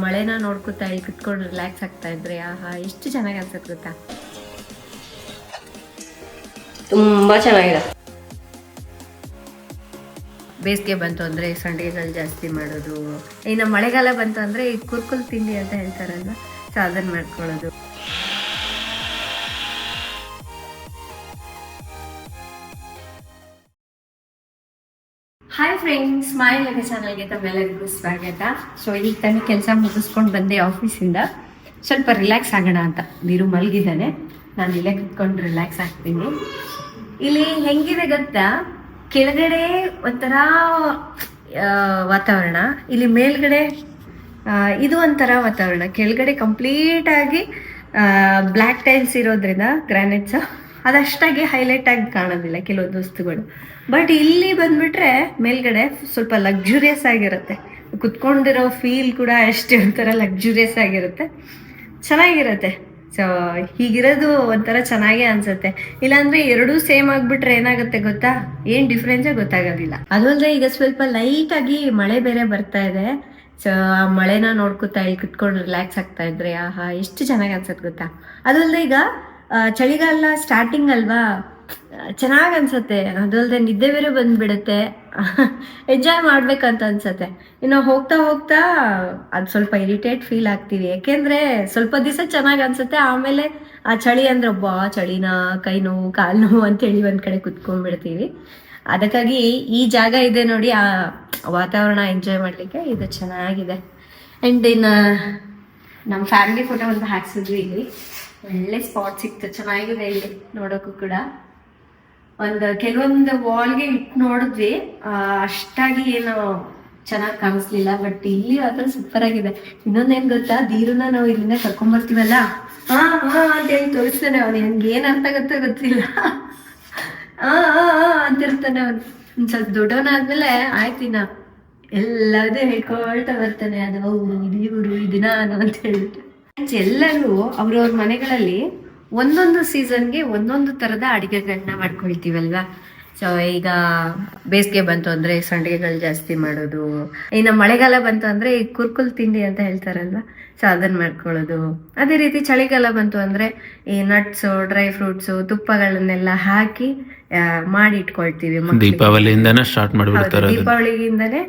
ಮಳೆನ ನೋಡ್ಕೊತಾ ಇಲ್ಲಿ ಕುತ್ಕೊಂಡು ರಿಲ್ಯಾಕ್ಸ್ ಆಗ್ತಾ ಇದ್ರೆ ಆಹಾ ಎಷ್ಟು ಚೆನ್ನಾಗಿ ಅನ್ಸುತ್ತೆ ಗೊತ್ತಾ. ತುಂಬಾ ಚೆನ್ನಾಗಿದೆ. ಬೇಸಿಗೆ ಬಂತು ಅಂದರೆ ಸಂಡಿಗೆಗಳು ಜಾಸ್ತಿ ಮಾಡೋದು, ಇನ್ನು ಮಳೆಗಾಲ ಬಂತು ಅಂದರೆ ಈ ಕುರ್ಕುಲ್ ತಿಂಡಿ ಅಂತ ಹೇಳ್ತಾರಲ್ಲ, ಸೊ ಅದನ್ನು ಮಾಡ್ಕೊಳ್ಳೋದು. ಹಾಯ್ ಫ್ರೆಂಡ್ಸ್, ಮಾಯಲಗೆ ಚಾನಲ್ಗೆ ತಮ್ಮೆಲ್ಲರಿಗೂ ಸ್ವಾಗತ. ಸೊ ಈಗ ತಾನೇ ಕೆಲಸ ಮುಗಿಸ್ಕೊಂಡು ಬಂದೆ ಆಫೀಸಿಂದ, ಸ್ವಲ್ಪ ರಿಲ್ಯಾಕ್ಸ್ ಆಗೋಣ ಅಂತ. ನೀರು ಮಲಗಿದ್ದಾನೆ, ನಾನು ಇಲ್ಲೇ ಕುತ್ಕೊಂಡು ರಿಲ್ಯಾಕ್ಸ್ ಆಗ್ತೀನಿ. ಇಲ್ಲಿ ಹೆಂಗಿದೆ ಗೊತ್ತಾ, ಕೆಳಗಡೆ ಒಂಥರ ವಾತಾವರಣ, ಇಲ್ಲಿ ಮೇಲ್ಗಡೆ ಇದು ಒಂಥರ ವಾತಾವರಣ. ಕೆಳಗಡೆ ಕಂಪ್ಲೀಟಾಗಿ ಬ್ಲ್ಯಾಕ್ ಟೈಲ್ಸ್ ಇರೋದ್ರಿಂದ ಗ್ರಾನೈಟ್ಸ್ ಅದಷ್ಟಾಗಿ ಹೈಲೈಟ್ ಆಗಿ ಕಾಣೋದಿಲ್ಲ ಕೆಲವೊಂದು ವಸ್ತುಗಳು. ಬಟ್ ಇಲ್ಲಿ ಬಂದ್ಬಿಟ್ರೆ ಮೇಲ್ಗಡೆ ಸ್ವಲ್ಪ ಲಕ್ಸುರಿಯಸ್ ಆಗಿರುತ್ತೆ, ಕುತ್ಕೊಂಡಿರೋ ಫೀಲ್ ಕೂಡ ಅಷ್ಟೇ ಒಂಥರ ಲಕ್ಸುರಿಯಸ್ ಆಗಿರುತ್ತೆ, ಚೆನ್ನಾಗಿರುತ್ತೆ. ಸೊ ಹೀಗಿರೋದು ಒಂಥರ ಚೆನ್ನಾಗೇ ಅನ್ಸುತ್ತೆ. ಇಲ್ಲಾಂದ್ರೆ ಎರಡೂ ಸೇಮ್ ಆಗ್ಬಿಟ್ರೆ ಏನಾಗುತ್ತೆ ಗೊತ್ತಾ, ಏನ್ ಡಿಫ್ರೆನ್ಸೇ ಗೊತ್ತಾಗೋದಿಲ್ಲ. ಅದಲ್ಲದೆ ಈಗ ಸ್ವಲ್ಪ ಲೈಟ್ ಆಗಿ ಮಳೆ ಬೇರೆ ಬರ್ತಾ ಇದೆ. ಸೊ ಆ ಮಳೆನ ನೋಡ್ಕೊತಾ ಇಲ್ಲಿ ಕುತ್ಕೊಂಡು ರಿಲ್ಯಾಕ್ಸ್ ಆಗ್ತಾ ಇದ್ರೆ ಆಹಾ ಎಷ್ಟು ಚೆನ್ನಾಗಿ ಅನ್ಸುತ್ತೆ ಗೊತ್ತಾ. ಅದಲ್ಲದೆ ಈಗ ಚಳಿಗಾಲ ಸ್ಟಾರ್ಟಿಂಗ್ ಅಲ್ವಾ, ಚೆನ್ನಾಗಿ ಅನ್ಸತ್ತೆ. ಅದಲ್ಲದೆ ನಿದ್ದೆ ಬೇರೆ ಬಂದ್ಬಿಡುತ್ತೆ, ಎಂಜಾಯ್ ಮಾಡ್ಬೇಕಂತ ಅನ್ಸತ್ತೆ. ಇನ್ನು ಹೋಗ್ತಾ ಹೋಗ್ತಾ ಅದು ಸ್ವಲ್ಪ ಇರಿಟೇಟ್ ಫೀಲ್ ಆಗ್ತೀವಿ, ಯಾಕೆಂದ್ರೆ ಸ್ವಲ್ಪ ದಿವಸ ಚೆನ್ನಾಗಿ ಅನ್ಸುತ್ತೆ, ಆಮೇಲೆ ಆ ಚಳಿ ಅಂದ್ರೆ ಒಬ್ಬ ಚಳಿನ ಕೈ ನೋವು ಕಾಲು ನೋವು ಅಂತೇಳಿ ಒಂದ್ ಕಡೆ ಕುತ್ಕೊಂಡ್ಬಿಡ್ತೀವಿ. ಅದಕ್ಕಾಗಿ ಈ ಜಾಗ ಇದೆ ನೋಡಿ, ಆ ವಾತಾವರಣ ಎಂಜಾಯ್ ಮಾಡ್ಲಿಕ್ಕೆ ಇದು ಚೆನ್ನಾಗಿದೆ. ಅಂಡ್ ಇನ್ನು ನಮ್ಮ ಫ್ಯಾಮಿಲಿ ಫೋಟೋ ಒಂದು ಹಾಕ್ಸಿದ್ವಿ, ಇಲ್ಲಿ ಒಳ್ಳೆ ಸ್ಪಾಟ್ ಸಿಕ್ತು, ಚೆನ್ನಾಗಿದೆ ಇಲ್ಲಿ ನೋಡೋಕ್ಕೂ ಕೂಡ. ಕೆಲವೊಂದು ವಾಲ್ಗೆ ಇಟ್ಟು ನೋಡಿದ್ವಿ, ಅಷ್ಟಾಗಿ ಏನು ಚೆನ್ನಾಗಿ ಕಾಣಿಸ್ಲಿಲ್ಲ, ಬಟ್ ಇಲ್ಲಿ ಮಾತ್ರ ಸೂಪರ್ ಆಗಿದೆ. ಇನ್ನೊಂದೇನ್ ಗೊತ್ತಾ, ದೀರುನ ನಾವು ಇಲ್ಲಿಂದ ಕರ್ಕೊಂಡ್ಬರ್ತೀವಲ್ಲ, ಹಾ ಅಂತ ಹೇಳಿ ತೋರಿಸ್ತಾನೆ ಅವನು, ನನ್ಗೆ ಏನ್ ಅರ್ಥ ಆಗುತ್ತೋ ಗೊತ್ತಿಲ್ಲ, ಅಂತಿರ್ತಾನೆ ಅವನು. ಒಂದ್ ಸ್ವಲ್ಪ ದೊಡ್ಡವನಾದ್ಮೇಲೆ ಆಯ್ತಿನ ಎಲ್ಲದೂ ಹೇಳ್ಕೊಳ್ತಾ ಬರ್ತಾನೆ, ಅದು ಅವರು ಇವರು ಇದು ನಾನು ಅಂತ ಹೇಳ್ಬಿಟ್ಟು. ಎಲ್ಲರೂ ಅವ್ರವ್ರ ಮನೆಗಳಲ್ಲಿ ಒಂದೊಂದು ಸೀಸನ್ಗೆ ಒಂದೊಂದು ಥರದ ಅಡುಗೆಗಳನ್ನ ಮಾಡ್ಕೊಳ್ತೀವಲ್ವಾ. ಸೊ ಈಗ ಬೇಸಿಗೆ ಬಂತು ಅಂದರೆ ಸಂಡಿಗೆಗಳು ಜಾಸ್ತಿ ಮಾಡೋದು, ಇನ್ನು ಮಳೆಗಾಲ ಬಂತು ಅಂದರೆ ಈ ಕುರ್ಕುಲ್ ತಿಂಡಿ ಅಂತ ಹೇಳ್ತಾರಲ್ವ, ಸೊ ಅದನ್ನು ಮಾಡ್ಕೊಳ್ಳೋದು. ಅದೇ ರೀತಿ ಚಳಿಗಾಲ ಬಂತು ಅಂದರೆ ಈ ನಟ್ಸು, ಡ್ರೈ ಫ್ರೂಟ್ಸು, ತುಪ್ಪಗಳನ್ನೆಲ್ಲ ಹಾಕಿ ಮಾಡಿ ಇಟ್ಕೊಳ್ತೀವಿ. ದೀಪಾವಳಿಯಿಂದನೇ ಸ್ಟಾರ್ಟ್ ಮಾಡ್ಬಿಡ್ತಾರೆ. ದೀಪಾವಳಿಗಿಂದನೇ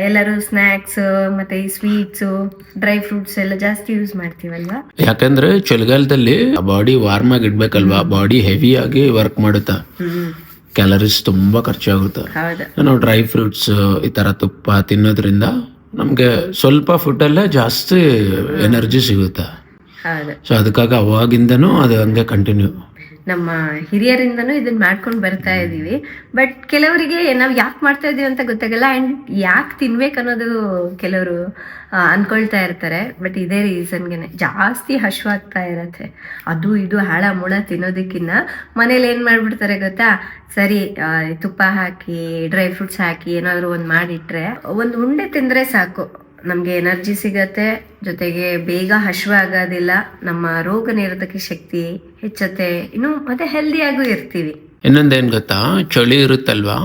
ಎಲ್ಲರೂ ಸ್ನ್ಯಾಕ್ಸ್ ಮತ್ತೆ ಈ ಸ್ವೀಟ್ಸು, ಡ್ರೈ ಫ್ರೂಟ್ಸ್ ಎಲ್ಲ ಜಾಸ್ತಿ ಯೂಸ್ ಮಾಡ್ತೀವಲ್ವಾ. ಯಾಕಂದ್ರೆ ಚಳಿಗಾಲದಲ್ಲಿ ಬಾಡಿ ವಾರ್ಮ್ ಆಗಿ ಇಡ್ಬೇಕಲ್ವಾ, ಬಾಡಿ ಹೆವಿ ಆಗಿ ವರ್ಕ್ ಮಾಡುತ್ತಾ, ಕ್ಯಾಲರೀಸ್ ತುಂಬಾ ಖರ್ಚಾಗುತ್ತೆ. ನಾವು ಡ್ರೈ ಫ್ರೂಟ್ಸ್ ಈ ತರ ತುಪ್ಪ ತಿನ್ನೋದ್ರಿಂದ ನಮ್ಗೆ ಸ್ವಲ್ಪ ಫುಡ್ ಅಲ್ಲೇ ಜಾಸ್ತಿ ಎನರ್ಜಿ ಸಿಗುತ್ತೆ. ಸೊ ಅದಕ್ಕಾಗಿ ಅವಾಗಿಂದನೂ ಅದು ಹಂಗೆ ಕಂಟಿನ್ಯೂ ನಮ್ಮ ಹಿರಿಯರಿಂದನೂ ಇದನ್ನ ಮಾಡ್ಕೊಂಡು ಬರ್ತಾ ಇದೀವಿ. ಬಟ್ ಕೆಲವರಿಗೆ ನಾವು ಯಾಕೆ ಮಾಡ್ತಾ ಇದೀವಿ ಅಂತ ಗೊತ್ತಾಗಲ್ಲ, ಅಂಡ್ ಯಾಕೆ ತಿನ್ಬೇಕು ಅನ್ನೋದು ಕೆಲವರು ಅನ್ಕೊಳ್ತಾ ಇರ್ತಾರೆ. ಬಟ್ ಇದೇ ರೀಸನ್ಗೆನೆ ಜಾಸ್ತಿ ಹಶ್ವಾಗ್ತಾ ಇರತ್ತೆ. ಅದು ಇದು ಹಾಳ ಮುಳ ತಿನ್ನೋದಕ್ಕಿನ್ನ ಮನೇಲಿ ಏನ್ ಮಾಡ್ಬಿಡ್ತಾರೆ ಗೊತ್ತಾ, ಸರಿ ತುಪ್ಪ ಹಾಕಿ ಡ್ರೈ ಫ್ರೂಟ್ಸ್ ಹಾಕಿ ಏನಾದ್ರು ಒಂದ್ ಮಾಡಿಟ್ರೆ ಒಂದು ಉಂಡೆ ತಿಂದ್ರೆ ಸಾಕು, ನಮ್ಗೆ ಎನರ್ಜಿ ಸಿಗತ್ತೆ, ಜೊತೆಗೆ ಬೇಗ ಹಶ್ವ ಆಗೋದಿಲ್ಲ, ನಮ್ಮ ರೋಗ ನಿರೋಧಕ ಶಕ್ತಿ ಹೆಚ್ಚತ್ತೆ, ಇನ್ನು ಮತ್ತೆ ಹೆಲ್ದಿಯಾಗೂ ಇರ್ತೀವಿ. ಇನ್ನೊಂದೇನ್ ಗೊತ್ತಾ, ಚಳಿ ಇರುತ್ತಲ್ವಾ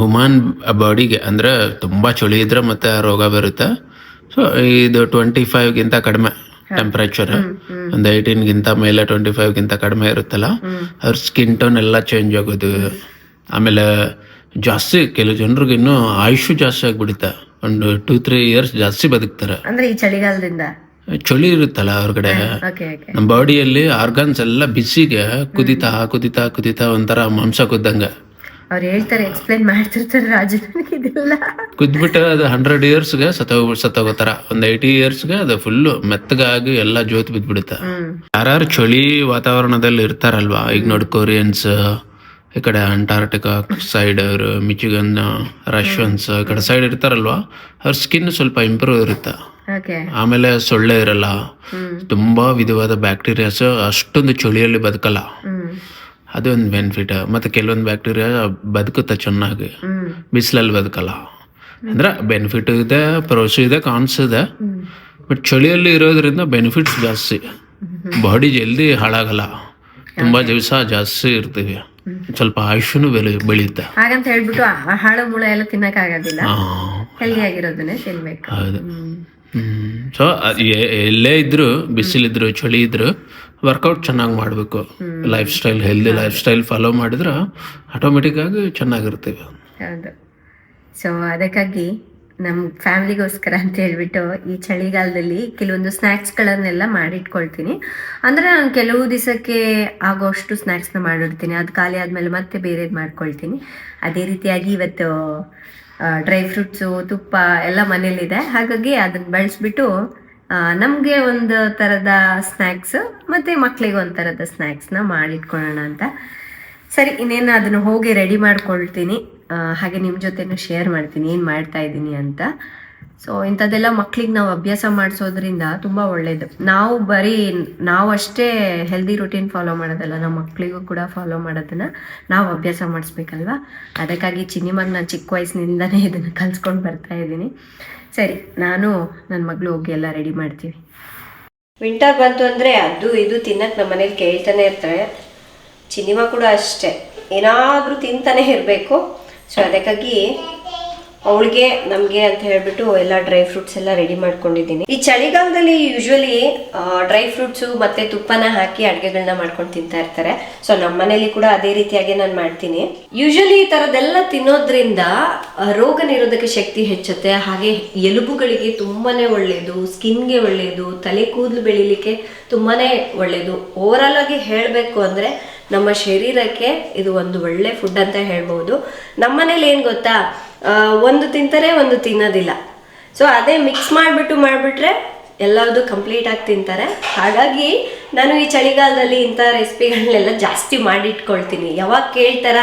ಹ್ಯೂಮನ್ ಬಾಡಿಗೆ, ಅಂದ್ರೆ ತುಂಬಾ ಚಳಿ ಇದ್ರೆ ಮತ್ತೆ ರೋಗ ಬರುತ್ತೆ. ಸೊ ಇದು 25ಗಿಂತ ಕಡಿಮೆ ಟೆಂಪರೇಚರ್, ಒಂದು 18ಗಿಂತ ಮೇಲೆ 25ಗಿಂತ ಕಡಿಮೆ ಇರುತ್ತಲ್ಲ, ಅವ್ರ ಸ್ಕಿನ್ ಟೋನ್ ಎಲ್ಲ ಚೇಂಜ್ ಆಗೋದು. ಆಮೇಲೆ ಜಾಸ್ತಿ ಕೆಲವು ಜನರಿಗೆ ಇನ್ನೂ ಆಯುಷ್ ಜಾಸ್ತಿ ಆಗ್ಬಿಡುತ್ತೆ, ಒಂದು 2-3 ಇಯರ್ಸ್ ಜಾಸ್ತಿ ಬದುಕ್ತಾರೆ. ಅಂದ್ರೆ ಈ ಚಳಿಗಾಲದಿಂದ ಚಳಿ ಇರುತ್ತಲ್ಲ ಹೊರಗಡೆ, ನಮ್ಮ ಬಾಡಿಯಲ್ಲಿ ಆರ್ಗನ್ಸ್ ಎಲ್ಲ ಬಿಸಿಗೆ ಕುದಿತಾ ಕುದಿತಾ ಕುದಿತಾ ಒಂಥರ ಮಾಂಸ ಕುದ್ದಂಗ. ಅವ್ರು ಹೇಳ್ತಾರೆ, ಎಕ್ಸ್ಪ್ಲೈನ್ ಮಾಡ್ತಿರ್ತಾರೆ ರಾಜಧಾನಿಗೆಲ್ಲ ಕುದ್ಬಿಟ್ಟು ಅದು 100 ಇಯರ್ಸ್ಗೆ ಸತ್ತೋಗೋತಾರ, ಒಂದು 80 ಇಯರ್ಸ್ಗೆ ಅದು ಫುಲ್ಲು ಮೆತ್ತಗಾಗಿ ಎಲ್ಲ ಜೋತ್ ಬಿದ್ಬಿಡುತ್ತೆ. ಯಾರು ಚಳಿ ವಾತಾವರಣದಲ್ಲಿ ಇರ್ತಾರಲ್ವಾ, ಈಗ ನೋಡಿ ಕೊರಿಯನ್ಸ್, ಈ ಕಡೆ ಅಂಟಾರ್ಟಿಕಾ ಸೈಡ್ ಅವರು, ಮಿಚಿಗನ್, ರಷ್ಯನ್ಸ್ ಈ ಕಡೆ ಸೈಡ್ ಇರ್ತಾರಲ್ವಾ, ಅವ್ರ ಸ್ಕಿನ್ ಸ್ವಲ್ಪ ಇಂಪ್ರೂವ್ ಇರುತ್ತೆ. ಆಮೇಲೆ ಸೊಳ್ಳೆ ಇರಲ್ಲ, ತುಂಬಾ ವಿಧವಾದ ಬ್ಯಾಕ್ಟೀರಿಯಾಸ್ ಅಷ್ಟೊಂದು ಚಳಿಯಲ್ಲಿ ಬದುಕಲ್ಲ, ಅದು ಒಂದು ಬೆನಿಫಿಟ್. ಮತ್ತೆ ಕೆಲವೊಂದು ಬ್ಯಾಕ್ಟೀರಿಯಾ ಬದುಕುತ್ತೆ ಚೆನ್ನಾಗಿ, ಬಿಸಿಲಲ್ಲಿ ಬದುಕಲ್ಲ. ಅಂದ್ರೆ ಬೆನಿಫಿಟ್ ಇದೆ, ಪ್ರೋಸ್ ಇದೆ, ಕಾನ್ಸ್ ಇದೆ. ಬಟ್ ಚಳಿಯಲ್ಲಿ ಇರೋದ್ರಿಂದ ಬೆನಿಫಿಟ್ಸ್ ಜಾಸ್ತಿ, ಬಾಡಿ ಜಲ್ದಿ ಹಾಳಾಗಲ್ಲ, ತುಂಬಾ ದಿವಸ ಜಾಸ್ತಿ ಇರ್ತೀವಿ, ಸ್ವಲ್ಪ ಆಯುಷ್ಯನು ಬೆಳೆಯುತ್ತೆ. ಹಾಗಂತ ಹೇಳ್ಬಿಟ್ಟು ಹಾಳು ಮುಳ ಎಲ್ಲ ತಿನ್ನಕ್ ಆಗೋದಿಲ್ಲ, ಹೆಲ್ದಿ ಆಗಿರೋದನ್ನೇ ತಿನ್ಬೇಕು. ಹೌದು. ಸೊ ಎಲ್ಲೇ ಇದ್ರು ಬಿಸಿಲಿದ್ರು ಚಳಿ ಇದ್ರು ವರ್ಕೌಟ್ ಚೆನ್ನಾಗಿ ಮಾಡಬೇಕು. Life style healthy life style follow ಮಾಡಿದ್ರೆ ಆಟೋಮೆಟಿಕ್ ಆಗಿ ಚೆನ್ನಾಗಿರ್ತೀವಿ. ಹೌದು. ಸೊ ಅದಕ್ಕಾಗಿ ನಮ್ಮ ಫ್ಯಾಮಿಲಿಗೋಸ್ಕರ ಅಂತ ಹೇಳ್ಬಿಟ್ಟು ಈ ಚಳಿಗಾಲದಲ್ಲಿ ಕೆಲವೊಂದು ಸ್ನ್ಯಾಕ್ಸ್ಗಳನ್ನೆಲ್ಲ ಮಾಡಿಟ್ಕೊಳ್ತೀನಿ. ಅಂದರೆ ನಾನು ಕೆಲವು ದಿವಸಕ್ಕೆ ಆಗೋಷ್ಟು ಸ್ನ್ಯಾಕ್ಸ್ನ ಮಾಡಿಡ್ತೀನಿ, ಅದು ಖಾಲಿ ಆದಮೇಲೆ ಮತ್ತೆ ಬೇರೆದು ಮಾಡ್ಕೊಳ್ತೀನಿ. ಅದೇ ರೀತಿಯಾಗಿ ಇವತ್ತು ಡ್ರೈ ಫ್ರೂಟ್ಸು ತುಪ್ಪ ಎಲ್ಲ ಮನೇಲಿದೆ, ಹಾಗಾಗಿ ಅದನ್ನು ಬಳಸ್ಬಿಟ್ಟು ನಮಗೆ ಒಂದು ಥರದ ಸ್ನ್ಯಾಕ್ಸ್ ಮತ್ತು ಮಕ್ಕಳಿಗೆ ಒಂದು ಥರದ ಸ್ನ್ಯಾಕ್ಸ್ನ ಮಾಡಿಟ್ಕೊಳ್ಳೋಣ ಅಂತ. ಸರಿ, ಇನ್ನೇನು ಅದನ್ನು ಹೋಗಿ ರೆಡಿ ಮಾಡ್ಕೊಳ್ತೀನಿ, ಹಾಗೆ ನಿಮ್ಮ ಜೊತೆನೂ ಶೇರ್ ಮಾಡ್ತೀನಿ ಏನು ಮಾಡ್ತಾ ಇದ್ದೀನಿ ಅಂತ. ಸೊ ಇಂಥದ್ದೆಲ್ಲ ಮಕ್ಳಿಗೆ ನಾವು ಅಭ್ಯಾಸ ಮಾಡಿಸೋದ್ರಿಂದ ತುಂಬ ಒಳ್ಳೆಯದು. ನಾವು ಅಷ್ಟೇ ಹೆಲ್ದಿ ರೂಟೀನ್ ಫಾಲೋ ಮಾಡೋದಲ್ಲ, ನಮ್ಮ ಮಕ್ಕಳಿಗೂ ಕೂಡ ಫಾಲೋ ಮಾಡೋದನ್ನು ನಾವು ಅಭ್ಯಾಸ ಮಾಡಿಸ್ಬೇಕಲ್ವ. ಅದಕ್ಕಾಗಿ ಚಿನ್ನಿಮಾಗ ನಾನು ಚಿಕ್ಕ ವಯಸ್ಸಿನಿಂದನೇ ಇದನ್ನು ಕಲಿಸ್ಕೊಂಡು ಬರ್ತಾ ಇದ್ದೀನಿ. ಸರಿ, ನಾನು ನನ್ನ ಮಗಳು ಹೋಗಿ ಎಲ್ಲ ರೆಡಿ ಮಾಡ್ತೀವಿ. ವಿಂಟರ್ ಬಂತು ಅಂದರೆ ಅದು ಇದು ತಿನ್ನಕ್ಕೆ ನಮ್ಮ ಮನೇಲಿ ಕೇಳ್ತಾನೆ ಇರ್ತಾರೆ. ಚಿನ್ನಿಮಾ ಕೂಡ ಅಷ್ಟೇ, ಏನಾದರೂ ತಿಂತಾನೆ ಇರಬೇಕು. ಸೊ ಅದಕ್ಕಾಗಿ ಅವಳಿಗೆ ನಮಗೆ ಅಂತ ಹೇಳ್ಬಿಟ್ಟು ಎಲ್ಲ ಡ್ರೈ ಫ್ರೂಟ್ಸ್ ಎಲ್ಲ ರೆಡಿ ಮಾಡ್ಕೊಂಡಿದ್ದೀನಿ. ಈ ಚಳಿಗಾಲದಲ್ಲಿ ಯೂಶ್ವಲಿ ಡ್ರೈ ಫ್ರೂಟ್ಸು ಮತ್ತು ತುಪ್ಪನ ಹಾಕಿ ಅಡುಗೆಗಳನ್ನ ಮಾಡ್ಕೊಂಡು ತಿಂತಾ ಇರ್ತಾರೆ. ಸೊ ನಮ್ಮ ಮನೇಲಿ ಕೂಡ ಅದೇ ರೀತಿಯಾಗಿ ನಾನು ಮಾಡ್ತೀನಿ. ಯೂಶ್ವಲಿ ಈ ಥರದ್ದೆಲ್ಲ ತಿನ್ನೋದ್ರಿಂದ ರೋಗ ನಿರೋಧಕ ಶಕ್ತಿ ಹೆಚ್ಚುತ್ತೆ, ಹಾಗೆ ಎಲುಬುಗಳಿಗೆ ತುಂಬಾ ಒಳ್ಳೆಯದು, ಸ್ಕಿನ್ಗೆ ಒಳ್ಳೆಯದು, ತಲೆ ಕೂದಲು ಬೆಳಿಲಿಕ್ಕೆ ತುಂಬಾ ಒಳ್ಳೆಯದು. ಓವರಾಲ್ ಆಗಿ ಹೇಳಬೇಕು ಅಂದರೆ ನಮ್ಮ ಶರೀರಕ್ಕೆ ಇದು ಒಂದು ಒಳ್ಳೆ ಫುಡ್ ಅಂತ ಹೇಳ್ಬೋದು. ನಮ್ಮ ಮನೇಲಿ ಏನು ಗೊತ್ತಾ, ಒಂದು ತಿಂತಾರೆ ಒಂದು ತಿನ್ನೋದಿಲ್ಲ. ಸೊ ಅದೇ ಮಿಕ್ಸ್ ಮಾಡಿಬಿಟ್ರೆ ಎಲ್ಲದು ಕಂಪ್ಲೀಟ್ ಆಗಿ ತಿಂತಾರೆ. ಹಾಗಾಗಿ ನಾನು ಈ ಚಳಿಗಾಲದಲ್ಲಿ ಇಂಥ ರೆಸಿಪಿಗಳನ್ನೆಲ್ಲ ಜಾಸ್ತಿ ಮಾಡಿಟ್ಕೊಳ್ತೀನಿ. ಯಾವಾಗ ಕೇಳ್ತಾರ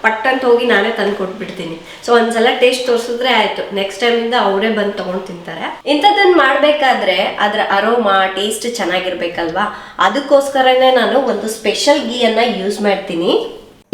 ಪಟ್ಟಂತ ಹೋಗಿ ನಾನೇ ತಂದು ಕೊಟ್ಬಿಡ್ತೀನಿ. ಸೊ ಒಂದ್ಸಲ ಟೇಸ್ಟ್ ತೋರಿಸಿದ್ರೆ ಆಯ್ತು, ನೆಕ್ಸ್ಟ್ ಟೈಮಿಂದ ಅವರೇ ಬಂದು ತೊಗೊಂಡು ತಿಂತಾರೆ. ಇಂಥದ್ದನ್ನು ಮಾಡಬೇಕಾದ್ರೆ ಅದರ ಅರೋಮಾ ಟೇಸ್ಟ್ ಚೆನ್ನಾಗಿರ್ಬೇಕಲ್ವಾ, ಅದಕ್ಕೋಸ್ಕರನೇ ನಾನು ಒಂದು ಸ್ಪೆಷಲ್ ಗೀಯನ್ನು ಯೂಸ್ ಮಾಡ್ತೀನಿ.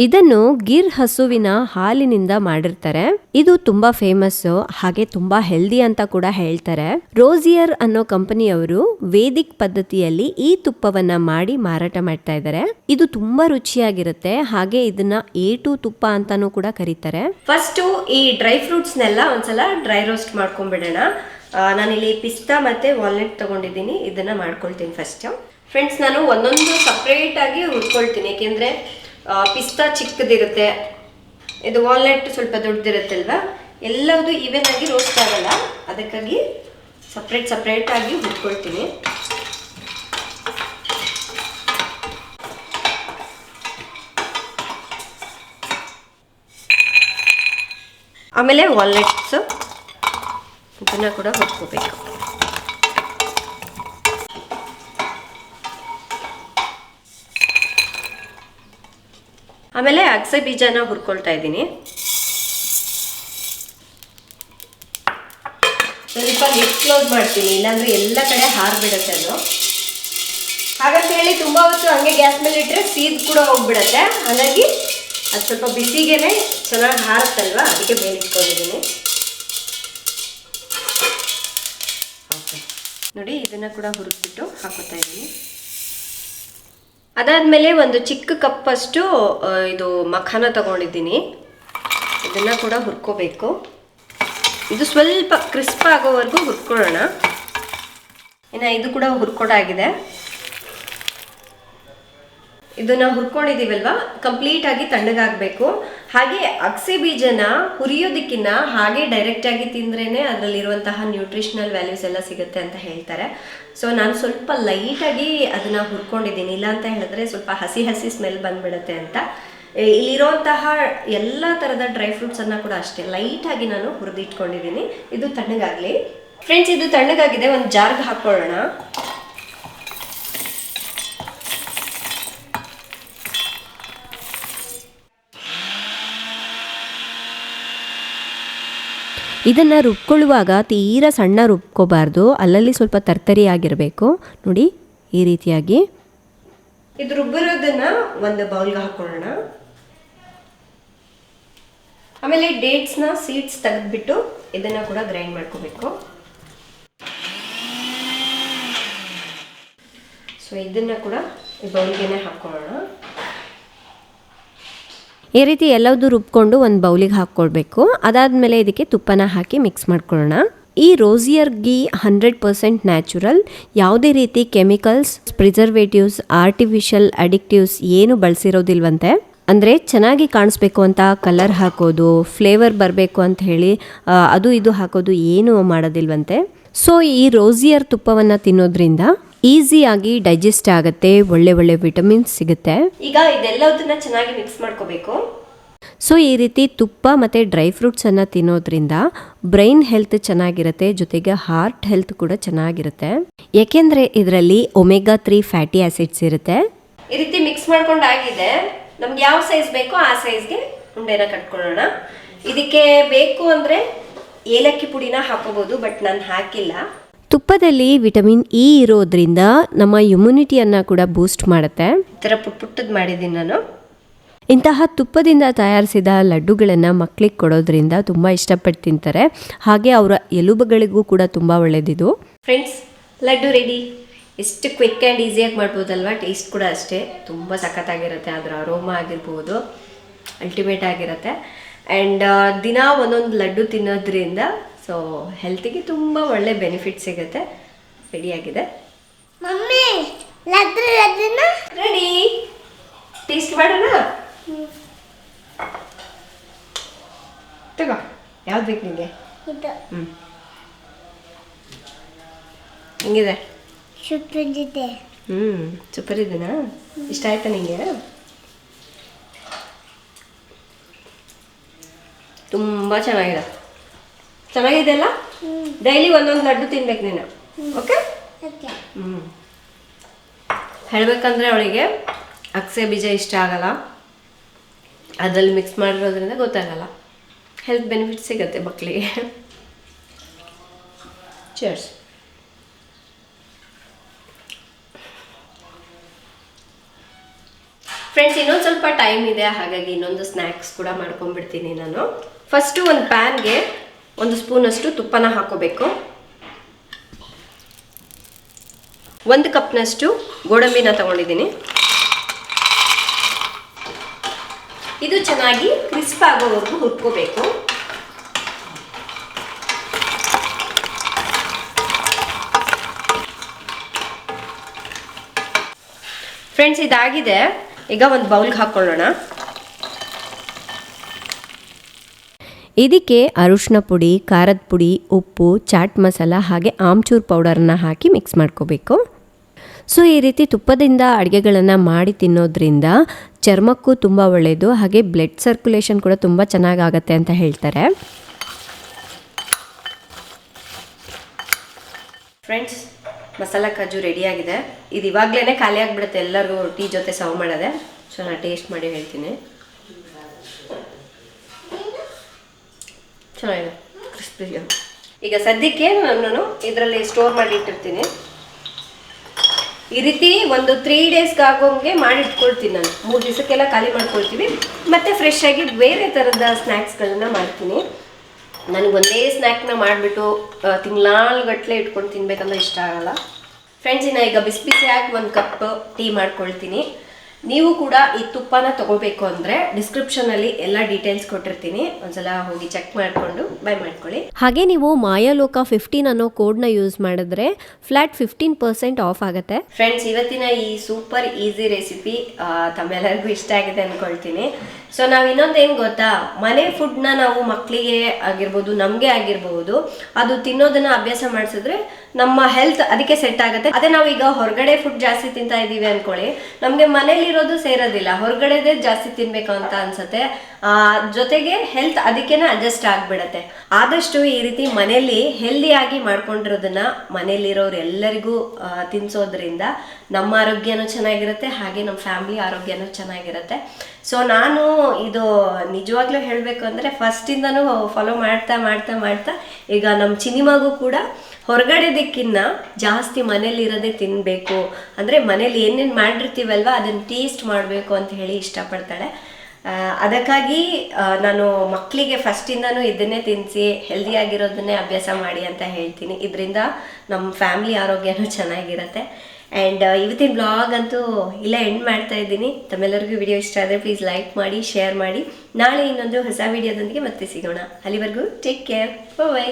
ಇದನ್ನು ಗಿರ್ ಹಸುವಿನ ಹಾಲಿನಿಂದ ಮಾಡಿರ್ತಾರೆ. ಇದು ತುಂಬಾ ಫೇಮಸ್, ಹಾಗೆ ತುಂಬಾ ಹೆಲ್ದಿ ಅಂತ ಕೂಡ ಹೇಳ್ತಾರೆ. ರೋಸಿಯರ್ ಅನ್ನೋ ಕಂಪನಿಯವರು ವೇದಿಕ್ ಪದ್ಧತಿಯಲ್ಲಿ ಈ ತುಪ್ಪವನ್ನ ಮಾಡಿ ಮಾರಾಟ ಮಾಡ್ತಾ ಇದ್ದಾರೆ. ಇದು ತುಂಬಾ ರುಚಿಯಾಗಿರುತ್ತೆ, ಹಾಗೆ ಇದನ್ನ A2 ತುಪ್ಪ ಅಂತಾನೂ ಕೂಡ ಕರೀತಾರೆ. ಫಸ್ಟ್ ಈ ಡ್ರೈ ಫ್ರೂಟ್ಸ್ನೆಲ್ಲ ಒಂದ್ಸಲ ಡ್ರೈ ರೋಸ್ಟ್ ಮಾಡ್ಕೊಂಡ್ಬಿಡೋಣ. ನಾನಿಲ್ಲಿ ಪಿಸ್ತಾ ಮತ್ತೆ ವಾಲ್ನಟ್ ತಗೊಂಡಿದ್ದೀನಿ, ಇದನ್ನ ಮಾಡ್ಕೊಳ್ತೀನಿ ಫಸ್ಟ್. ಫ್ರೆಂಡ್ಸ್, ನಾನು ಒಂದೊಂದು ಸಪ್ರೇಟ್ ಆಗಿ ಹುರ್ಕೊಳ್ತೀನಿ, ಏಕೆಂದ್ರೆ ಪಿಸ್ತಾ ಚಿಕ್ಕದಿರುತ್ತೆ, ಇದು ವಾಲ್ನಟ್ ಸ್ವಲ್ಪ ದೊಡ್ಡದಿರುತ್ತಲ್ವ, ಎಲ್ಲವುದು ಈವನ್ ಆಗಿ ರೋಸ್ಟ್ ಆಗಲ್ಲ. ಅದಕ್ಕಾಗಿ ಸಪ್ರೇಟ್ ಆಗಿ ಹುರ್ಕೊಳ್ತೀನಿ. ಆಮೇಲೆ ವಾಲ್ನಟ್ಸ್ ಇದನ್ನ ಕೂಡ ಹುರ್ಕೋಬೇಕು. ಆಮೇಲೆ ಅಗಸೆ ಬೀಜನ ಹುರ್ಕೊಳ್ತಾ ಇದ್ದೀನಿ. ಸ್ವಲ್ಪ ಲಿಡ್ ಕ್ಲೋಸ್ ಮಾಡ್ತೀನಿ, ಇಲ್ಲಾಂದ್ರೆ ಎಲ್ಲ ಕಡೆ ಹಾರ್ಬಿಡುತ್ತೆ ಅದು. ಹಾಗಂತ ಹೇಳಿ ತುಂಬ ಹೊತ್ತು ಹಂಗೆ ಗ್ಯಾಸ್ ಮೇಲೆ ಇಟ್ಟರೆ ಸೀದ್ ಕೂಡ ಹೋಗ್ಬಿಡತ್ತೆ. ಹಾಗಾಗಿ ಅದು ಸ್ವಲ್ಪ ಬಿಸಿಗೆನೆ ಚೆನ್ನಾಗಿ ಹಾರುತ್ತಲ್ವ, ಅದಕ್ಕೆ ಬೇಯಿಸ್ಕೊಂಡಿದ್ದೀನಿ. ನೋಡಿ, ಇದನ್ನ ಕೂಡ ಹುರಿದ್ಬಿಟ್ಟು ಹಾಕೋತಾ ಇದ್ದೀನಿ. ಅದಾದಮೇಲೆ ಒಂದು ಚಿಕ್ಕ ಕಪ್ಪಷ್ಟು ಇದು ಮಖಾನ ತಗೊಂಡಿದ್ದೀನಿ, ಇದನ್ನು ಕೂಡ ಹುರ್ಕೋಬೇಕು. ಇದು ಸ್ವಲ್ಪ ಕ್ರಿಸ್ಪ್ ಆಗೋವರೆಗೂ ಹುರ್ಕೊಳ್ಳೋಣ. ಇನ್ನು ಇದು ಕೂಡ ಹುರ್ಕೊಡಾಗಿದೆ. ಇದನ್ನು ಹುರ್ಕೊಂಡಿದ್ದೀವಲ್ವ, ಕಂಪ್ಲೀಟಾಗಿ ತಣ್ಣಗಾಗಬೇಕು. ಹಾಗೆ ಅಗಸೆ ಬೀಜನ ಹುರಿಯೋದಕ್ಕಿಂತ ಹಾಗೆ ಡೈರೆಕ್ಟಾಗಿ ತಿಂದ್ರೇ ಅದರಲ್ಲಿರುವಂತಹ ನ್ಯೂಟ್ರಿಷನಲ್ ವ್ಯಾಲ್ಯೂಸ್ ಎಲ್ಲ ಸಿಗುತ್ತೆ ಅಂತ ಹೇಳ್ತಾರೆ. ಸೊ ನಾನು ಸ್ವಲ್ಪ ಲೈಟಾಗಿ ಅದನ್ನು ಹುರ್ಕೊಂಡಿದ್ದೀನಿ, ಇಲ್ಲ ಅಂತ ಹೇಳಿದ್ರೆ ಸ್ವಲ್ಪ ಹಸಿ ಸ್ಮೆಲ್ ಬಂದ್ಬಿಡುತ್ತೆ ಅಂತ. ಇಲ್ಲಿರುವಂತಹ ಎಲ್ಲ ಥರದ ಡ್ರೈ ಫ್ರೂಟ್ಸನ್ನು ಕೂಡ ಅಷ್ಟೇ ಲೈಟಾಗಿ ನಾನು ಹುರಿದಿಟ್ಕೊಂಡಿದ್ದೀನಿ. ಇದು ತಣ್ಣಗಾಗಲಿ. ಫ್ರೆಂಡ್ಸ್, ಇದು ತಣ್ಣಗಾಗಿದೆ, ಒಂದು ಜಾರ್ಗೆ ಹಾಕ್ಕೊಳ್ಳೋಣ. ಇದನ್ನ ರುಬ್ಕೊಳ್ಳುವಾಗ ತೀರಾ ಸಣ್ಣ ರುಬ್ಕೋಬಾರ್ದು, ಅಲ್ಲಲ್ಲಿ ಸ್ವಲ್ಪ ತರ್ತರಿ ಆಗಿರಬೇಕು. ನೋಡಿ, ಈ ರೀತಿಯಾಗಿ ಇದು ರುಬ್ಬಿರೋದನ್ನ ಒಂದು ಬೌಲ್ಗೆ ಹಾಕೊಳ್ಳೋಣ. ಆಮೇಲೆ ಡೇಟ್ಸ್ನ ಸೀಡ್ಸ್ ತೆಗೆದ್ಬಿಟ್ಟು ಇದನ್ನ ಕೂಡ ಗ್ರೈಂಡ್ ಮಾಡ್ಕೋಬೇಕು. ಸೊ ಇದನ್ನ ಕೂಡ ಈ ಬೌಲ್ಗೆನೆ ಹಾಕೊಳ್ಳೋಣ. ಈ ರೀತಿ ಎಲ್ಲದೂ ರುಬ್ಕೊಂಡು ಒಂದು ಬೌಲಿಗೆ ಹಾಕ್ಕೊಳ್ಬೇಕು. ಅದಾದಮೇಲೆ ಇದಕ್ಕೆ ತುಪ್ಪನ ಹಾಕಿ ಮಿಕ್ಸ್ ಮಾಡ್ಕೊಳ್ಳೋಣ. ಈ ರೋಸಿಯರ್ ಗೀ 100% ನ್ಯಾಚುರಲ್, ಯಾವುದೇ ರೀತಿ ಕೆಮಿಕಲ್ಸ್, ಪ್ರಿಸರ್ವೇಟಿವ್ಸ್, ಆರ್ಟಿಫಿಷಿಯಲ್ ಅಡಿಕ್ಟಿವ್ಸ್ ಏನು ಬಳಸಿರೋದಿಲ್ವಂತೆ. ಅಂದರೆ ಚೆನ್ನಾಗಿ ಕಾಣಿಸ್ಬೇಕು ಅಂತ ಕಲರ್ ಹಾಕೋದು, ಫ್ಲೇವರ್ ಬರಬೇಕು ಅಂತ ಹೇಳಿ ಅದು ಇದು ಹಾಕೋದು ಏನು ಮಾಡೋದಿಲ್ವಂತೆ. ಸೊ ಈ ರೋಸಿಯರ್ ತುಪ್ಪವನ್ನು ತಿನ್ನೋದ್ರಿಂದ ಈಸಿಯಾಗಿ ಡೈಜೆಸ್ಟ್ ಆಗುತ್ತೆ, ಒಳ್ಳೆ ಒಳ್ಳೆ ವಿಟಮಿನ್ಸ್ ಸಿಗುತ್ತೆ. ಈಗ ಇದೆಲ್ಲದನ್ನ ಚೆನ್ನಾಗಿ ಮಿಕ್ಸ್ ಮಾಡ್ಕೋಬೇಕು. ಸೊ ಈ ರೀತಿ ತುಪ್ಪ ಮತ್ತು ಡ್ರೈ ಫ್ರೂಟ್ಸನ್ನು ತಿನ್ನೋದ್ರಿಂದ ಬ್ರೈನ್ ಹೆಲ್ತ್ ಚೆನ್ನಾಗಿರುತ್ತೆ, ಜೊತೆಗೆ ಹಾರ್ಟ್ ಹೆಲ್ತ್ ಕೂಡ ಚೆನ್ನಾಗಿರುತ್ತೆ. ಏಕೆಂದರೆ ಇದರಲ್ಲಿ ಒಮೆಗಾ 3 ಫ್ಯಾಟಿ ಆಸಿಡ್ಸ್ ಇರುತ್ತೆ. ಈ ರೀತಿ ಮಿಕ್ಸ್ ಮಾಡ್ಕೊಂಡಾಗಿದೆ. ನಮ್ಗೆ ಯಾವ ಸೈಜ್ ಬೇಕೋ ಆ ಸೈಜ್ಗೆ ಉಂಡೆನ ಕಟ್ಕೊಳ್ಳೋಣ. ಇದಕ್ಕೆ ಬೇಕು ಅಂದರೆ ಏಲಕ್ಕಿ ಪುಡಿನ ಹಾಕೋಬೋದು, ಬಟ್ ನಾನು ಹಾಕಿಲ್ಲ. ತುಪ್ಪದಲ್ಲಿ ವಿಟಮಿನ್ ಇ ಇರೋದ್ರಿಂದ ನಮ್ಮ ಇಮ್ಯುನಿಟಿಯನ್ನು ಕೂಡ ಬೂಸ್ಟ್ ಮಾಡುತ್ತೆ. ಈ ಥರ ಪುಟ್ಟದ್ದು ಮಾಡಿದ್ದೀನಿ ನಾನು. ಇಂತಹ ತುಪ್ಪದಿಂದ ತಯಾರಿಸಿದ ಲಡ್ಡುಗಳನ್ನು ಮಕ್ಕಳಿಗೆ ಕೊಡೋದ್ರಿಂದ ತುಂಬ ಇಷ್ಟಪಟ್ಟು ತಿಂತಾರೆ. ಹಾಗೆ ಅವರ ಎಲುಬುಗಳಿಗೂ ಕೂಡ ತುಂಬ ಒಳ್ಳೆಯದಿದು. Friends, laddu ready. ಎಷ್ಟು ಕ್ವಿಕ್ ಆ್ಯಂಡ್ ಈಸಿಯಾಗಿ ಮಾಡ್ಬೋದಲ್ವಾ. ಟೇಸ್ಟ್ ಕೂಡ ಅಷ್ಟೇ ತುಂಬ ಸಖತ್ತಾಗಿರುತ್ತೆ. ಅದರ ಅರೋಮಾ ಆಗಿರ್ಬೋದು ಅಲ್ಟಿಮೇಟ್ ಆಗಿರುತ್ತೆ. ಆ್ಯಂಡ್ ದಿನ ಒಂದೊಂದು ಲಡ್ಡು ತಿನ್ನೋದ್ರಿಂದ ಸೊ ಹೆಲ್ತಿಗೆ ತುಂಬ ಒಳ್ಳೆ ಬೆನಿಫಿಟ್ ಸಿಗುತ್ತೆ. ರೆಡಿಯಾಗಿದೆ ಮಮ್ಮಿ, ರೆಡಿ. ಟೇಸ್ಟ್ ಮಾಡೋಣ. ತಗೋ, ಯಾವ್ದು ಬೇಕು ನಿಮಗೆ? ಇದು ಹೆಂಗಿದೆ? ಸುಟ್ಟಿದೆ. ಸೂಪರ್ ಇದೆನಾ? ಇಷ್ಟ ಆಯ್ತಾ ನಿಂಗೆ? ತುಂಬ ಚೆನ್ನಾಗಿದೆ. ಚೆನ್ನಾಗಿದೆ ಅಲ್ಲ? ಡೈಲಿ ಒಂದೊಂದು ಲಡ್ಡು ತಿನ್ಬೇಕು ನೀನು. ಓಕೆ. ಹೇಳ್ಬೇಕಂದ್ರೆ ಅವಳಿಗೆ ಅಗಸೆ ಬೀಜ ಇಷ್ಟ ಆಗಲ್ಲ, ಅದರಲ್ಲಿ ಮಿಕ್ಸ್ ಮಾಡಿರೋದ್ರಿಂದ ಗೊತ್ತಾಗಲ್ಲ. ಹೆಲ್ತ್ ಬೆನಿಫಿಟ್ ಸಿಗುತ್ತೆ ಮಕ್ಕಳಿಗೆ. ಚರ್ಸ್. ಫ್ರೆಂಡ್ಸ್, ಇನ್ನೊಂದು ಸ್ವಲ್ಪ ಟೈಮ್ ಇದೆ, ಹಾಗಾಗಿ ಇನ್ನೊಂದು ಸ್ನ್ಯಾಕ್ಸ್ ಕೂಡ ಮಾಡ್ಕೊಂಡ್ಬಿಡ್ತೀನಿ ನಾನು. ಫಸ್ಟು ಒಂದು ಪ್ಯಾನ್ಗೆ 1 ಸ್ಪೂನಷ್ಟು ತುಪ್ಪನ ಹಾಕೋಬೇಕು. 1 ಕಪ್ನಷ್ಟು ಗೋಡಂಬಿನ ತಗೊಂಡಿದ್ದೀನಿ. ಇದು ಚೆನ್ನಾಗಿ ಕ್ರಿಸ್ಪ್ ಆಗೋವರೆಗೂ ಹುರ್ಕೋಬೇಕು. ಫ್ರೆಂಡ್ಸ್, ಇದಾಗಿದೆ. ಈಗ ಒಂದು ಬೌಲ್ಗೆ ಹಾಕೊಳ್ಳೋಣ. ಇದಕ್ಕೆ ಅರಿಶಿನ ಪುಡಿ, ಖಾರದ ಪುಡಿ, ಉಪ್ಪು, ಚಾಟ್ ಮಸಾಲ ಹಾಗೆ ಆಮ್ಚೂರ್ ಪೌಡರನ್ನು ಹಾಕಿ ಮಿಕ್ಸ್ ಮಾಡ್ಕೋಬೇಕು. ಸೊ ಈ ರೀತಿ ತುಪ್ಪದಿಂದ ಅಡುಗೆಗಳನ್ನು ಮಾಡಿ ತಿನ್ನೋದ್ರಿಂದ ಚರ್ಮಕ್ಕೂ ತುಂಬ ಒಳ್ಳೆಯದು, ಹಾಗೆ ಬ್ಲಡ್ ಸರ್ಕ್ಯುಲೇಷನ್ ಕೂಡ ತುಂಬ ಚೆನ್ನಾಗಾಗತ್ತೆ ಅಂತ ಹೇಳ್ತಾರೆ. ಫ್ರೆಂಡ್ಸ್, ಮಸಾಲ ಕಾಜು ರೆಡಿಯಾಗಿದೆ. ಇದು ಇವಾಗಲೇ ಖಾಲಿ ಆಗಿಬಿಡುತ್ತೆ, ಎಲ್ಲರಿಗೂ ಟೀ ಜೊತೆ ಸರ್ವ್ ಮಾಡೋದೆ. ಸೊ ನಾನು ಟೇಸ್ಟ್ ಮಾಡಿ ಹೇಳ್ತೀನಿ. ಚೆನ್ನಾಗಿದೆ, ಕ್ರಿಸ್ಪಿ. ಈಗ ಸದ್ಯಕ್ಕೆ ನಾನು ಇದರಲ್ಲಿ ಸ್ಟೋರ್ ಮಾಡಿ ಇಟ್ಟಿರ್ತೀನಿ. ಈ ರೀತಿ ಒಂದು 3 ಡೇಸ್ಗೆ ಆಗೋಂಗೆ ಮಾಡಿ ಇಟ್ಕೊಳ್ತೀನಿ ನಾನು. 3 ದಿವಸಕ್ಕೆಲ್ಲ ಖಾಲಿ ಮಾಡ್ಕೊಳ್ತೀವಿ. ಮತ್ತು ಫ್ರೆಶ್ ಆಗಿ ಬೇರೆ ಥರದ ಸ್ನ್ಯಾಕ್ಸ್ಗಳನ್ನ ಮಾಡ್ತೀನಿ. ನನಗೆ ಒಂದೇ ಸ್ನ್ಯಾಕ್ನ ಮಾಡಿಬಿಟ್ಟು ತಿಂಗಳಾಳುಗಟ್ಟಲೆ ಇಟ್ಕೊಂಡು ತಿನ್ಬೇಕಂದ್ರೆ ಇಷ್ಟ ಆಗಲ್ಲ. ಫ್ರೆಂಡ್ಸ್, ಈಗ ಬಿಸಿ ಬಿಸಿಯಾಗಿ 1 ಕಪ್ ಟೀ ಮಾಡ್ಕೊಳ್ತೀನಿ. ನೀವು ಕೂಡ ಈ ತುಪ್ಪನ ತಗೋಬೇಕು ಅಂದರೆ ಡಿಸ್ಕ್ರಿಪ್ಷನಲ್ಲಿ ಎಲ್ಲ ಡೀಟೇಲ್ಸ್ ಕೊಟ್ಟಿರ್ತೀನಿ. ಒಂದ್ಸಲ ಹೋಗಿ ಚೆಕ್ ಮಾಡಿಕೊಂಡು ಬೈ ಮಾಡ್ಕೊಳ್ಳಿ. ಹಾಗೆ ನೀವು ಮಾಯಾಲೋಕ 15 ಅನ್ನೋ ಕೋಡ್ನ ಯೂಸ್ ಮಾಡಿದ್ರೆ ಫ್ಲಾಟ್ 15% ಆಫ್ ಆಗುತ್ತೆ. ಫ್ರೆಂಡ್ಸ್, ಇವತ್ತಿನ ಈ ಸೂಪರ್ ಈಸಿ ರೆಸಿಪಿ ತಮ್ಮೆಲ್ಲರಿಗೂ ಇಷ್ಟ ಆಗಿದೆ ಅಂದ್ಕೊಳ್ತೀನಿ. ಸೊ ನಾವು ಇನ್ನೊಂದೇನು ಗೊತ್ತಾ, ಮನೆ ಫುಡ್ನ ನಾವು ಮಕ್ಕಳಿಗೆ ಆಗಿರ್ಬೋದು, ನಮಗೆ ಆಗಿರ್ಬೋದು, ಅದು ತಿನ್ನೋದನ್ನ ಅಭ್ಯಾಸ ಮಾಡಿಸಿದ್ರೆ ನಮ್ಮ ಹೆಲ್ತ್ ಅದಕ್ಕೆ ಸೆಟ್ ಆಗುತ್ತೆ. ಅದೇ ನಾವು ಈಗ ಹೊರಗಡೆ ಫುಡ್ ಜಾಸ್ತಿ ತಿಂತಾ ಇದ್ದೀವಿ ಅನ್ಕೊಳ್ಳಿ, ನಮಗೆ ಮನೇಲಿರೋದು ಸೇರೋದಿಲ್ಲ, ಹೊರಗಡೆದೇ ಜಾಸ್ತಿ ತಿನ್ಬೇಕು ಅಂತ ಅನ್ಸುತ್ತೆ. ಜೊತೆಗೆ ಹೆಲ್ತ್ ಅದಕ್ಕೇನೆ ಅಡ್ಜಸ್ಟ್ ಆಗಿಬಿಡತ್ತೆ. ಆದಷ್ಟು ಈ ರೀತಿ ಮನೆಯಲ್ಲಿ ಹೆಲ್ದಿಯಾಗಿ ಮಾಡ್ಕೊಂಡಿರೋದನ್ನ ಮನೇಲಿರೋರು ಎಲ್ಲರಿಗೂ ತಿನ್ಸೋದ್ರಿಂದ ನಮ್ಮ ಆರೋಗ್ಯನೂ ಚೆನ್ನಾಗಿರುತ್ತೆ, ಹಾಗೆ ನಮ್ಮ ಫ್ಯಾಮಿಲಿ ಆರೋಗ್ಯನೂ ಚೆನ್ನಾಗಿರುತ್ತೆ. ಸೊ ನಾನು ಇದು ನಿಜವಾಗ್ಲೂ ಹೇಳಬೇಕು ಅಂದರೆ ಫಸ್ಟಿಂದನೂ ಫಾಲೋ ಮಾಡ್ತಾ ಮಾಡ್ತಾ ಮಾಡ್ತಾ ಈಗ ನಮ್ಮ ಚಿನಿಮಾಗೂ ಕೂಡ ಹೊರಗಡೆದಕ್ಕಿನ್ನ ಜಾಸ್ತಿ ಮನೇಲಿರೋದೇ ತಿನ್ನಬೇಕು, ಅಂದರೆ ಮನೇಲಿ ಏನೇನು ಮಾಡಿರ್ತೀವಲ್ವ ಅದನ್ನು ಟೇಸ್ಟ್ ಮಾಡಬೇಕು ಅಂತ ಹೇಳಿ ಇಷ್ಟಪಡ್ತಾಳೆ. ಅದಕ್ಕಾಗಿ ನಾನು ಮಕ್ಕಳಿಗೆ ಫಸ್ಟಿಂದನೂ ಇದನ್ನೇ ತಿನ್ನಿಸಿ ಹೆಲ್ದಿಯಾಗಿರೋದನ್ನೇ ಅಭ್ಯಾಸ ಮಾಡಿ ಅಂತ ಹೇಳ್ತೀನಿ. ಇದರಿಂದ ನಮ್ಮ ಫ್ಯಾಮಿಲಿ ಆರೋಗ್ಯನೂ ಚೆನ್ನಾಗಿರುತ್ತೆ. ಆ್ಯಂಡ್ ಇವತ್ತಿನ ಬ್ಲಾಗ್ ಅಂತೂ ಇಲ್ಲೇ ಎಂಡ್ ಮಾಡ್ತಾ ಇದ್ದೀನಿ. ತಮ್ಮೆಲ್ಲರಿಗೂ ವಿಡಿಯೋ ಇಷ್ಟ ಆದರೆ ಪ್ಲೀಸ್ ಲೈಕ್ ಮಾಡಿ, ಶೇರ್ ಮಾಡಿ. ನಾಳೆ ಇನ್ನೊಂದು ಹೊಸ ವಿಡಿಯೋದೊಂದಿಗೆ ಮತ್ತೆ ಸಿಗೋಣ. ಅಲ್ಲಿವರೆಗೂ ಟೇಕ್ ಕೇರ್, ಬೈ.